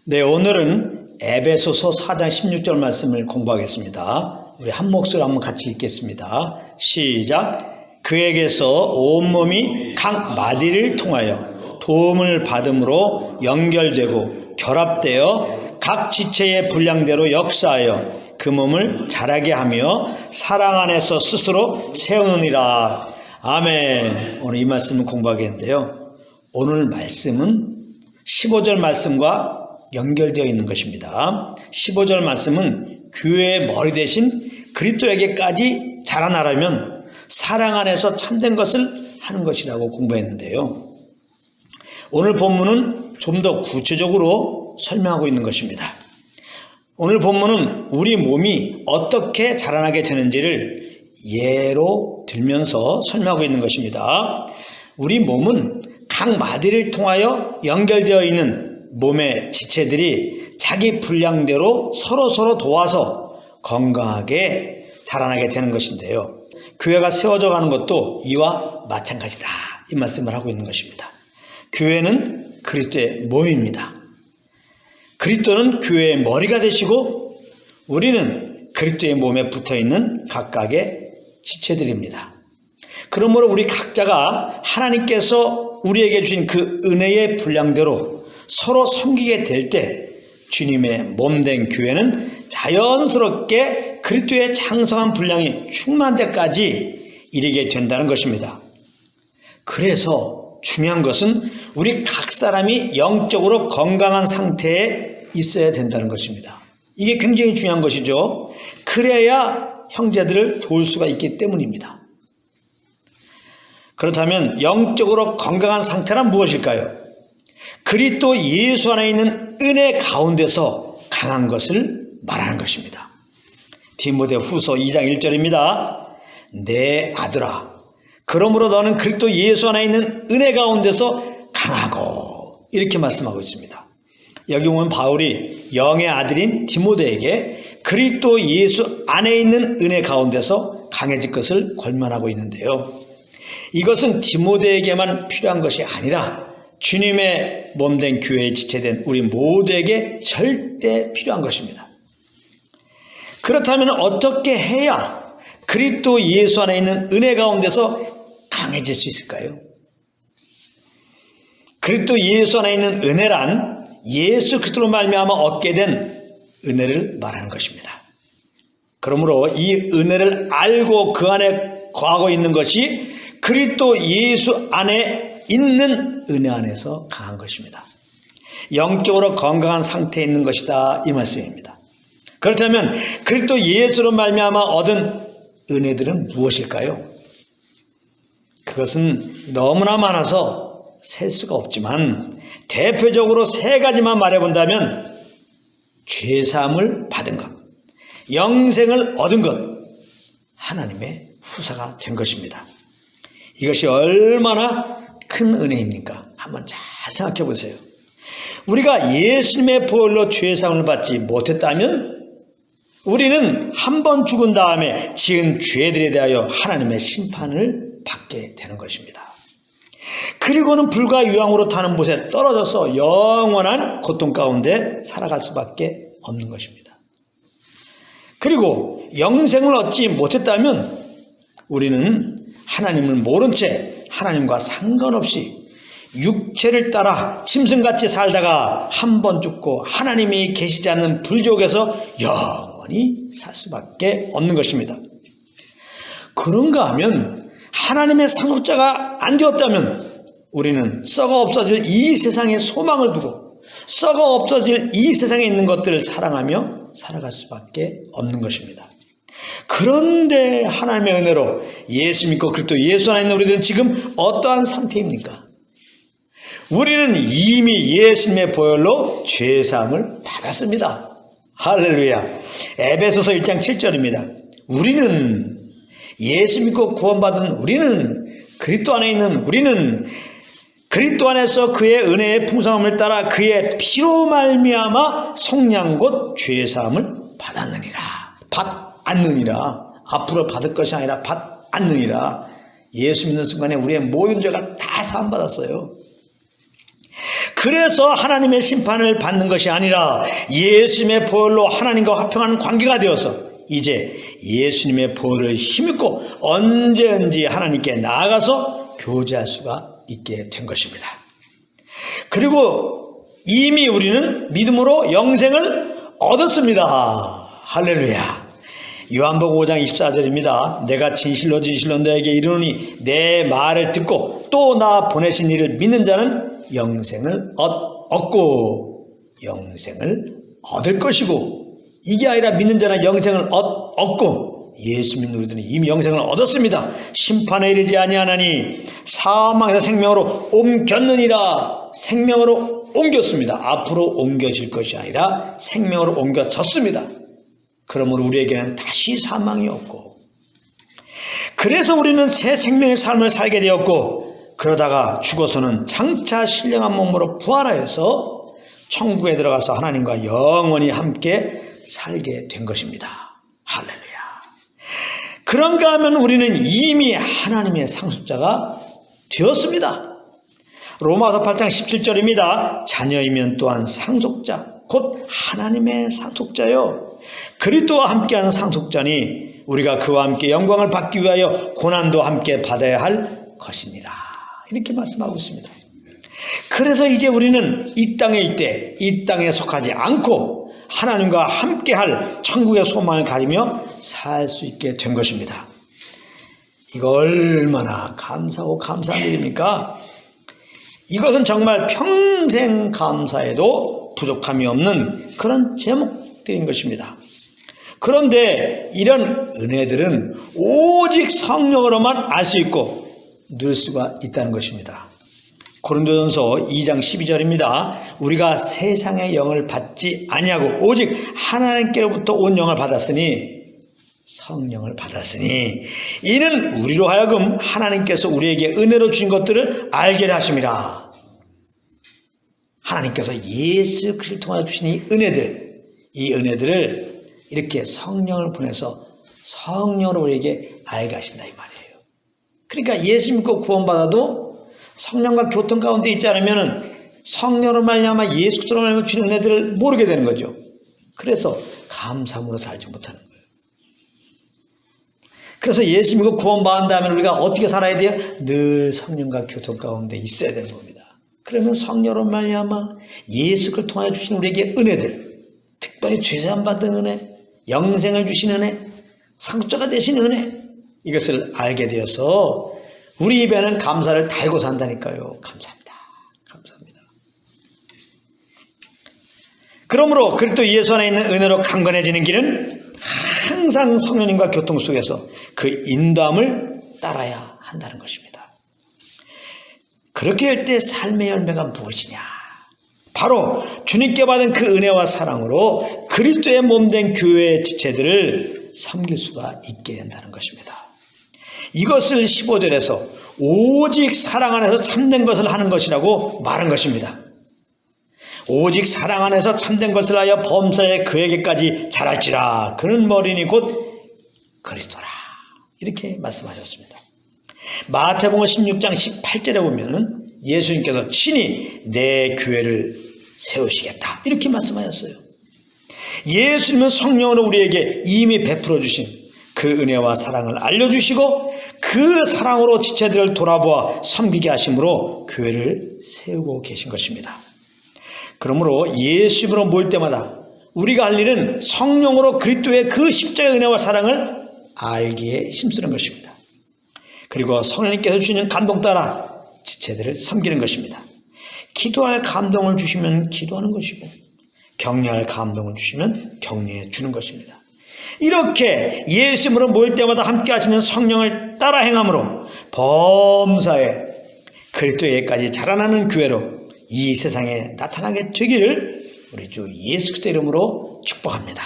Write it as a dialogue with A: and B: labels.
A: 네, 오늘은 에베소서 4장 16절 말씀을 공부하겠습니다. 우리 한 목소리로 한번 같이 읽겠습니다. 시작. 그에게서 온몸이 각 마디를 통하여 도움을 받음으로 연결되고 결합되어 각 지체의 분량대로 역사하여 그 몸을 자라게 하며 사랑 안에서 스스로 세우느니라. 아멘. 오늘 이 말씀을 공부하겠는데요. 오늘 말씀은 15절 말씀과 연결되어 있는 것입니다. 15절 말씀은 교회의 머리 대신 그리스도에게까지 자라나려면 사랑 안에서 참된 것을 하는 것이라고 공부했는데요. 오늘 본문은 좀 더 구체적으로 설명하고 있는 것입니다. 오늘 본문은 우리 몸이 어떻게 자라나게 되는지를 예로 들면서 설명하고 있는 것입니다. 우리 몸은 각 마디를 통하여 연결되어 있는 몸의 지체들이 자기 분량대로 서로 도와서 건강하게 자라나게 되는 것인데요. 교회가 세워져 가는 것도 이와 마찬가지다. 이 말씀을 하고 있는 것입니다. 교회는 그리스도의 몸입니다. 그리스도는 교회의 머리가 되시고 우리는 그리스도의 몸에 붙어있는 각각의 지체들입니다. 그러므로 우리 각자가 하나님께서 우리에게 주신 그 은혜의 분량대로 서로 섬기게 될 때 주님의 몸된 교회는 자연스럽게 그리스도의 장성한 분량이 충만한 데까지 이르게 된다는 것입니다. 그래서 중요한 것은 우리 각 사람이 영적으로 건강한 상태에 있어야 된다는 것입니다. 이게 굉장히 중요한 것이죠. 그래야 형제들을 도울 수가 있기 때문입니다. 그렇다면 영적으로 건강한 상태란 무엇일까요? 그리스도 예수 안에 있는 은혜 가운데서 강한 것을 말하는 것입니다. 디모데후서 2장 1절입니다. 내 아들아, 그러므로 너는 그리스도 예수 안에 있는 은혜 가운데서 강하고, 이렇게 말씀하고 있습니다. 여기 보면 바울이 영의 아들인 디모데에게 그리스도 예수 안에 있는 은혜 가운데서 강해질 것을 권면하고 있는데요. 이것은 디모데에게만 필요한 것이 아니라 주님의 몸된 교회에 지체된 우리 모두에게 절대 필요한 것입니다. 그렇다면 어떻게 해야 그리스도 예수 안에 있는 은혜 가운데서 강해질 수 있을까요? 그리스도 예수 안에 있는 은혜란 예수 그리스도로 말미암아 얻게 된 은혜를 말하는 것입니다. 그러므로 이 은혜를 알고 그 안에 거하고 있는 것이 그리스도 예수 안에 있는 은혜 안에서 강한 것입니다. 영적으로 건강한 상태에 있는 것이다, 이 말씀입니다. 그렇다면 그리스도 예수로 말미암아 얻은 은혜들은 무엇일까요? 그것은 너무나 많아서 셀 수가 없지만 대표적으로 세 가지만 말해본다면 죄사함을 받은 것, 영생을 얻은 것, 하나님의 후사가 된 것입니다. 이것이 얼마나 큰 은혜입니까? 한번 잘 생각해 보세요. 우리가 예수님의 보혈로 죄사함을 받지 못했다면 우리는 한 번 죽은 다음에 지은 죄들에 대하여 하나님의 심판을 받게 되는 것입니다. 그리고는 불과 유황으로 타는 곳에 떨어져서 영원한 고통 가운데 살아갈 수밖에 없는 것입니다. 그리고 영생을 얻지 못했다면 우리는 하나님을 모른 채 하나님과 상관없이 육체를 따라 짐승같이 살다가 한 번 죽고 하나님이 계시지 않는 불지옥에서 영원히 살 수밖에 없는 것입니다. 그런가 하면 하나님의 상속자가 안 되었다면 우리는 썩어 없어질 이 세상에 소망을 두고 썩어 없어질 이 세상에 있는 것들을 사랑하며 살아갈 수밖에 없는 것입니다. 그런데 하나님의 은혜로 예수 믿고 그리스도 예수 안에 있는 우리들은 지금 어떠한 상태입니까? 우리는 이미 예수님의 보혈로 죄사함을 받았습니다. 할렐루야. 에베소서 1장 7절입니다. 우리는 예수 믿고 구원받은 우리는 그리스도 안에 있는 우리는 그리스도 안에서 그의 은혜의 풍성함을 따라 그의 피로 말미암아 속량 곧 죄사함을 받았느니라. 받았느니라. 앞으로 받을 것이 아니라 받았느니라. 예수 믿는 순간에 우리의 모든 죄가 다 사함받았어요. 그래서 하나님의 심판을 받는 것이 아니라 예수님의 보혈로 하나님과 화평한 관계가 되어서 이제 예수님의 보혈을 힘입고 언제든지 하나님께 나아가서 교제할 수가 있게 된 것입니다. 그리고 이미 우리는 믿음으로 영생을 얻었습니다. 할렐루야. 요한복음 5장 24절입니다. 내가 진실로 너에게 이르노니 내 말을 듣고 또 나 보내신 이를 믿는 자는 영생을 얻고 영생을 얻을 것이고, 이게 아니라 믿는 자는 영생을 얻고, 예수 믿는 우리들은 이미 영생을 얻었습니다. 심판에 이르지 아니하나니 사망에서 생명으로 옮겼느니라. 생명으로 옮겼습니다. 앞으로 옮겨질 것이 아니라 생명으로 옮겨졌습니다. 그러므로 우리에게는 다시 사망이 없고, 그래서 우리는 새 생명의 삶을 살게 되었고, 그러다가 죽어서는 장차 신령한 몸으로 부활하여서 천국에 들어가서 하나님과 영원히 함께 살게 된 것입니다. 할렐루야. 그런가 하면 우리는 이미 하나님의 상속자가 되었습니다. 로마서 8장 17절입니다. 자녀이면 또한 상속자, 곧 하나님의 상속자요, 그리스도와 함께하는 상속자니 우리가 그와 함께 영광을 받기 위하여 고난도 함께 받아야 할 것이니라. 이렇게 말씀하고 있습니다. 그래서 이제 우리는 이 땅에 있되 이 땅에 속하지 않고 하나님과 함께할 천국의 소망을 가지며 살 수 있게 된 것입니다. 이거 얼마나 감사하고 감사한 일입니까? 이것은 정말 평생 감사해도 부족함이 없는 그런 제목들인 것입니다. 그런데 이런 은혜들은 오직 성령으로만 알 수 있고 누릴 수가 있다는 것입니다. 고린도전서 2장 12절입니다. 우리가 세상의 영을 받지 아니하고 오직 하나님께로부터 온 영을 받았으니, 성령을 받았으니 이는 우리로 하여금 하나님께서 우리에게 은혜로 주신 것들을 알게 하심이라. 하나님께서 예수 그리스도를 통하여 주신 이 은혜들을 이렇게 성령을 보내서 성령으로 우리에게 알게 하신다 이 말이에요. 그러니까 예수 믿고 구원받아도 성령과 교통 가운데 있지 않으면 성령으로 말미암아 예수 그리스도로 말미암아 주신 은혜들을 모르게 되는 거죠. 그래서 감사함으로 살지 못하는 거예요. 그래서 예수 믿고 구원받은 우리가 어떻게 살아야 돼요? 늘 성령과 교통 가운데 있어야 되는 겁니다. 그러면 성령으로 말미암아 예수 그리스도를 통하여 주신 우리에게 은혜들, 특별히 죄사함 받은 은혜, 영생을 주신 은혜, 상속자가 되신 은혜, 이것을 알게 되어서 우리 입에는 감사를 달고 산다니까요. 감사합니다. 감사합니다. 그러므로 그리스도 예수 안에 있는 은혜로 강건해지는 길은 항상 성령님과 교통 속에서 그 인도함을 따라야 한다는 것입니다. 그렇게 할 때 삶의 열매가 무엇이냐? 바로 주님께 받은 그 은혜와 사랑으로 그리스도의 몸된 교회의 지체들을 섬길 수가 있게 된다는 것입니다. 이것을 15절에서 오직 사랑 안에서 참된 것을 하는 것이라고 말한 것입니다. 오직 사랑 안에서 참된 것을 하여 범사에 그에게까지 자랄지라. 그는 머리니 곧 그리스도라. 이렇게 말씀하셨습니다. 마태복음 16장 18절에 보면 예수님께서 친히 내 교회를 세우시겠다. 이렇게 말씀하셨어요. 예수님은 성령으로 우리에게 이미 베풀어 주신 그 은혜와 사랑을 알려주시고 그 사랑으로 지체들을 돌아보아 섬기게 하심으로 교회를 세우고 계신 것입니다. 그러므로 예수님으로 모일 때마다 우리가 할 일은 성령으로 그리스도의 그 십자가의 은혜와 사랑을 알기에 힘쓰는 것입니다. 그리고 성령님께서 주시는 감동 따라 지체들을 섬기는 것입니다. 기도할 감동을 주시면 기도하는 것이고 격려할 감동을 주시면 격려해 주는 것입니다. 이렇게 예수님으로 모일 때마다 함께 하시는 성령을 따라 행함으로 범사에 그리스도에게까지 자라나는 교회로 이 세상에 나타나게 되기를 우리 주 예수 그리스도 이름으로 축복합니다.